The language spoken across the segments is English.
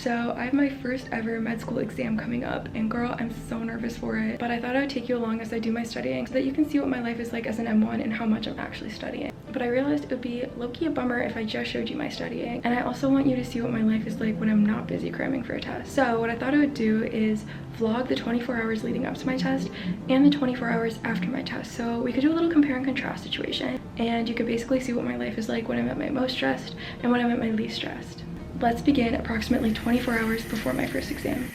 So I have my first ever med school exam coming up, and girl, I'm so nervous for it. But I thought I would take you along as I do my studying so that you can see what my life is like as an M1 and how much I'm actually studying. But I realized it would be low-key a bummer if I just showed you my studying. And I also want you to see what my life is like when I'm not busy cramming for a test. So what I thought I would do is vlog the 24 hours leading up to my test and the 24 hours after my test. So we could do a little compare and contrast situation, and you could basically see what my life is like when I'm at my most stressed and when I'm at my least stressed. Let's begin approximately 24 hours before my first exam.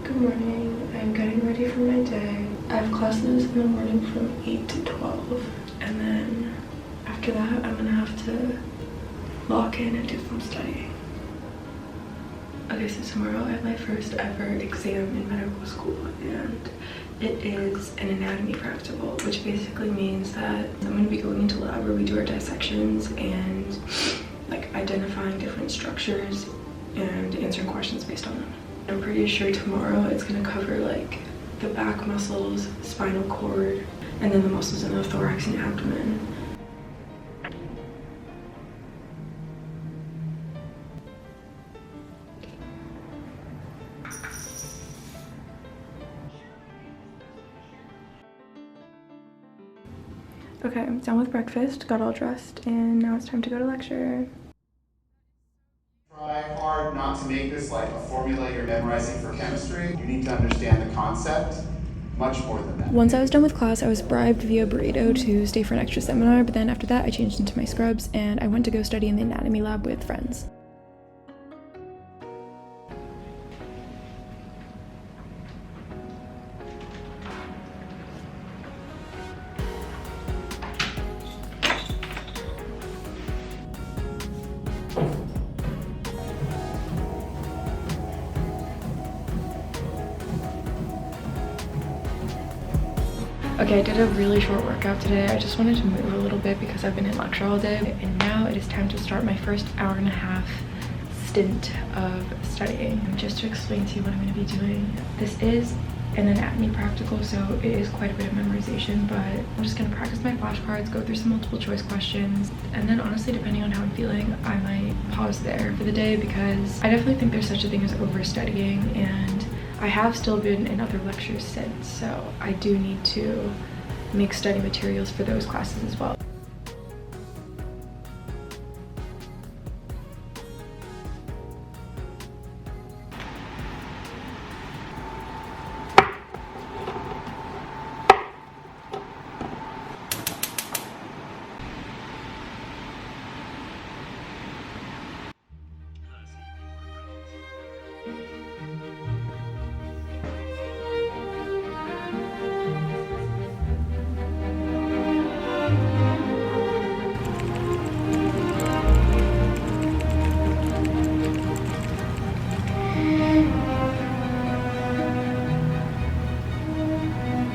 Good morning. I'm getting ready for my day. I have classes in the morning from 8 to 12, and then after that I'm gonna have to lock in and do some studying. Okay, so tomorrow I have my first ever exam in medical school, and it is an anatomy practical, which basically means that I'm going to be going into lab where we do our dissections and like identifying different structures and answering questions based on them. I'm pretty sure tomorrow it's going to cover like the back muscles, spinal cord, and then the muscles in the thorax and abdomen. Okay, I'm done with breakfast, got all dressed, and now it's time to go to lecture. Try hard not to make this like a formula you're memorizing for chemistry. You need to understand the concept much more than that. Once I was done with class, I was bribed via burrito to stay for an extra seminar, but then after that I changed into my scrubs and I went to go study in the anatomy lab with friends. Okay, I did a really short workout today. I just wanted to move a little bit because I've been in lecture all day, and now it is time to start my first hour and a half stint of studying. Just to explain to you what I'm going to be doing, this is an anatomy practical, so it is quite a bit of memorization, but I'm just going to practice my flashcards, go through some multiple choice questions, and then honestly, depending on how I'm feeling, I might pause there for the day because I definitely think there's such a thing as overstudying, and I have still been in other lectures since, so I do need to make study materials for those classes as well.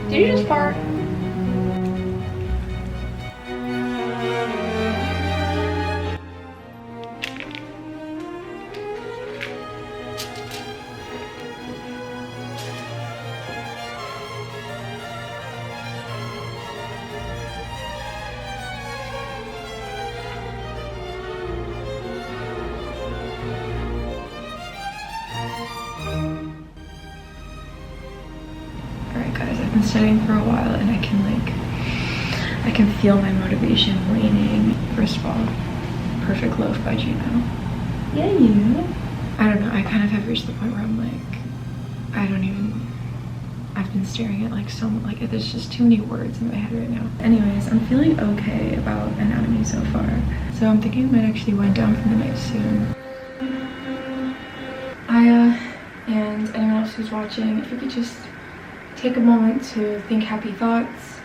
Did you just fart? Alright guys, I've been studying for a while and I can feel my motivation waning. First of all, Perfect Loaf by Gino. Yeah, you. I don't know, I kind of have reached the point where I'm like, I've been staring at like so much, like there's just too many words in my head right now. Anyways, I'm feeling okay about anatomy so far. So I'm thinking I might actually wind down for the night soon. And anyone else who's watching, if you could just take a moment to think happy thoughts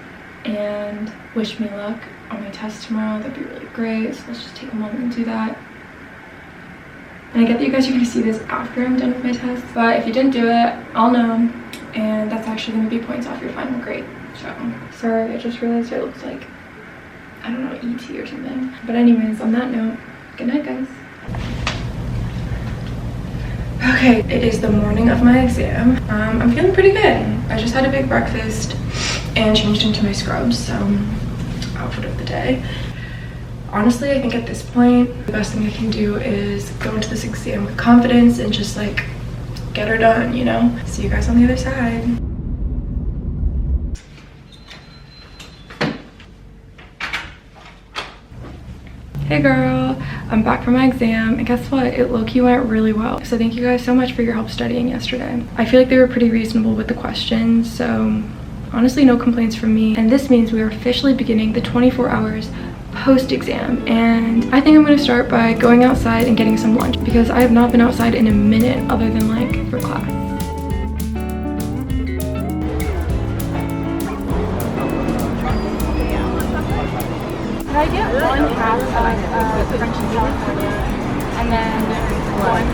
and wish me luck on my test tomorrow, that'd be really great. So let's just take a moment and do that. And I get that you guys are going to see this after I'm done with my test, but if you didn't do it, I'll know, and that's actually going to be points off your final grade. So sorry, I just realized it looks like, I don't know, ET or something. But anyways, on that note, good night guys. Okay, it is the morning of my exam. I'm feeling pretty good. I just had a big breakfast and changed into my scrubs, so outfit of the day. Honestly, I think at this point, the best thing I can do is go into this exam with confidence and just like get her done, you know? See you guys on the other side. Hey girl, I'm back from my exam, and guess what? It low-key went really well. So thank you guys so much for your help studying yesterday. I feel like they were pretty reasonable with the questions, so honestly no complaints from me. And this means we are officially beginning the 24 hours post-exam, and I think I'm gonna start by going outside and getting some lunch because I have not been outside in a minute other than like for class. Can I get 1/2 of French and California, and then 1/2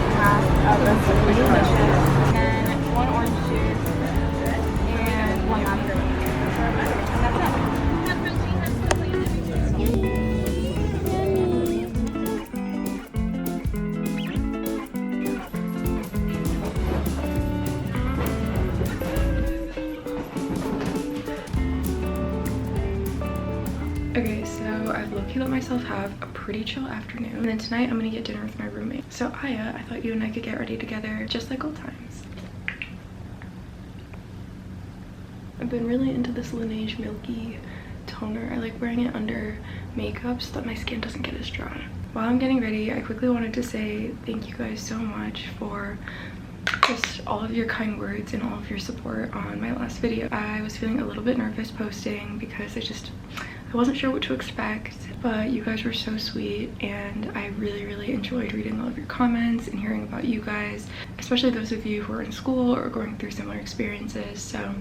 of a sweet delicious, and then 1 orange juice, and 1 lavender. And that's it. Okay, so I've low-key let myself have a pretty chill afternoon, and then tonight I'm gonna get dinner with my roommate. So Aya, I thought you and I could get ready together just like old times. I've been really into this Laneige Milky toner. I like wearing it under makeup so that my skin doesn't get as dry. While I'm getting ready, I quickly wanted to say thank you guys so much for just all of your kind words and all of your support on my last video. I was feeling a little bit nervous posting because I wasn't sure what to expect, but you guys were so sweet, and I really enjoyed reading all of your comments and hearing about you guys, especially those of you who are in school or going through similar experiences. So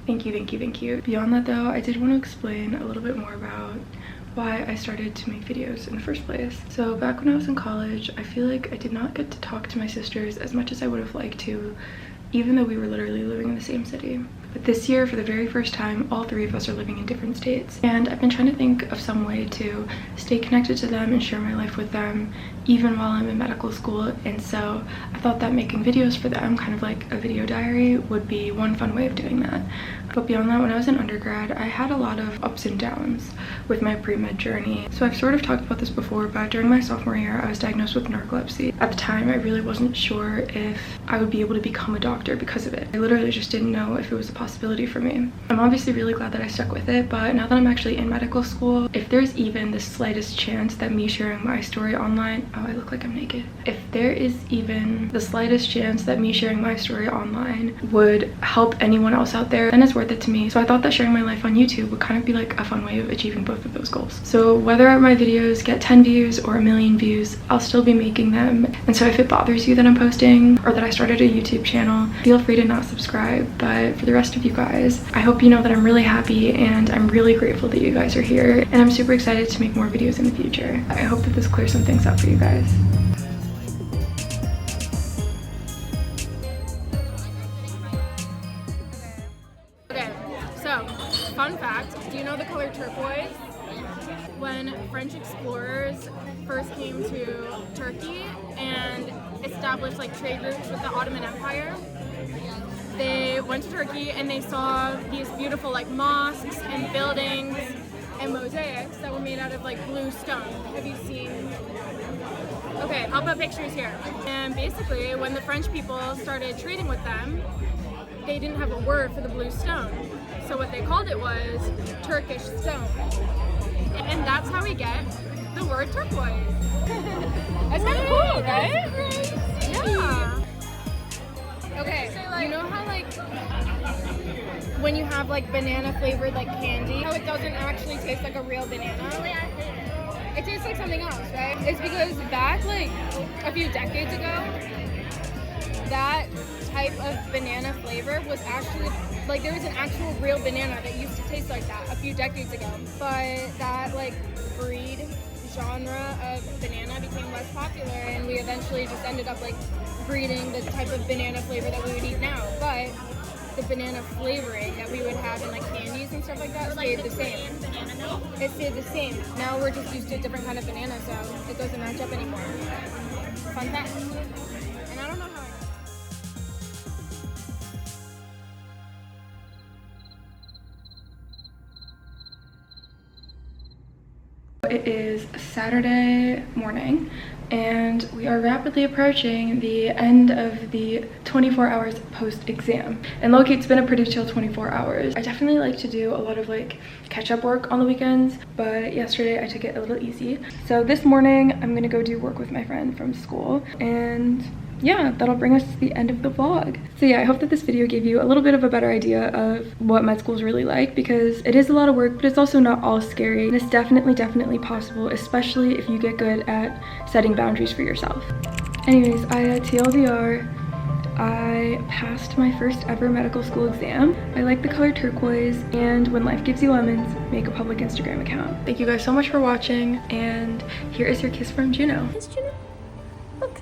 thank you. Beyond that though, I did want to explain a little bit more about why I started to make videos in the first place. So back when I was in college, I feel like I did not get to talk to my sisters as much as I would have liked to, even though we were literally living in the same city. But this year, for the very first time, all 3 of us are living in different states. And I've been trying to think of some way to stay connected to them and share my life with them, even while I'm in medical school. And so I thought that making videos for them, kind of like a video diary, would be one fun way of doing that. But beyond that, when I was in undergrad, I had a lot of ups and downs with my pre-med journey. So I've sort of talked about this before, but during my sophomore year, I was diagnosed with narcolepsy. At the time, I really wasn't sure if I would be able to become a doctor because of it. I literally just didn't know if it was a possibility for me. I'm obviously really glad that I stuck with it, but now that I'm actually in medical school, if there's even the slightest chance that me sharing my story online— oh, I look like I'm naked. If there is even the slightest chance that me sharing my story online would help anyone else out there, then it's worth it to me. So I thought that sharing my life on YouTube would kind of be like a fun way of achieving both of those goals. So whether my videos get 10 views or 1,000,000 views, I'll still be making them. And so if it bothers you that I'm posting or that I started a YouTube channel, feel free to not subscribe. But for the rest of you guys, I hope you know that I'm really happy and I'm really grateful that you guys are here, and I'm super excited to make more videos in the future. I hope that this clears some things up for you guys. Okay, so fun fact, do you know the color turquoise? When French explorers first came to Turkey and established like trade routes with the Ottoman Empire, they went to Turkey and they saw these beautiful like mosques and buildings and mosaics that were made out of like blue stone. Have you seen? Okay, I'll put pictures here. And basically, when the French people started trading with them, they didn't have a word for the blue stone. So what they called it was Turkish stone. And that's how we get the word turquoise. That's kind of cool, right? Yeah. Okay, you know how like when you have like banana flavored like candy, how it doesn't actually taste like a real banana? It tastes like something else, right? It's because back like a few decades ago, that type of banana flavor was actually like there was an actual real banana that used to taste like that a few decades ago, but that like breed genre of banana became less popular, and we eventually just ended up like breeding the type of banana flavor that we would eat now. But the banana flavoring that we would have in like candies and stuff like that stayed the same. It stayed the same. Now we're just used to a different kind of banana, so it doesn't match up anymore. Fun fact. And I don't know how I it is Saturday morning and we are rapidly approaching the end of the 24 hours post-exam. And low-key, it's been a pretty chill 24 hours. I definitely like to do a lot of like catch-up work on the weekends, but yesterday I took it a little easy. So this morning I'm gonna go do work with my friend from school, and yeah, that'll bring us to the end of the vlog. So yeah, I hope that this video gave you a little bit of a better idea of what med school is really like, because it is a lot of work, but it's also not all scary. And it's definitely possible, especially if you get good at setting boundaries for yourself. Anyways, TLDR, I passed my first ever medical school exam. I like the color turquoise, and when life gives you lemons, make a public Instagram account. Thank you guys so much for watching, and here is your kiss from Juno. Kiss Juno. Look.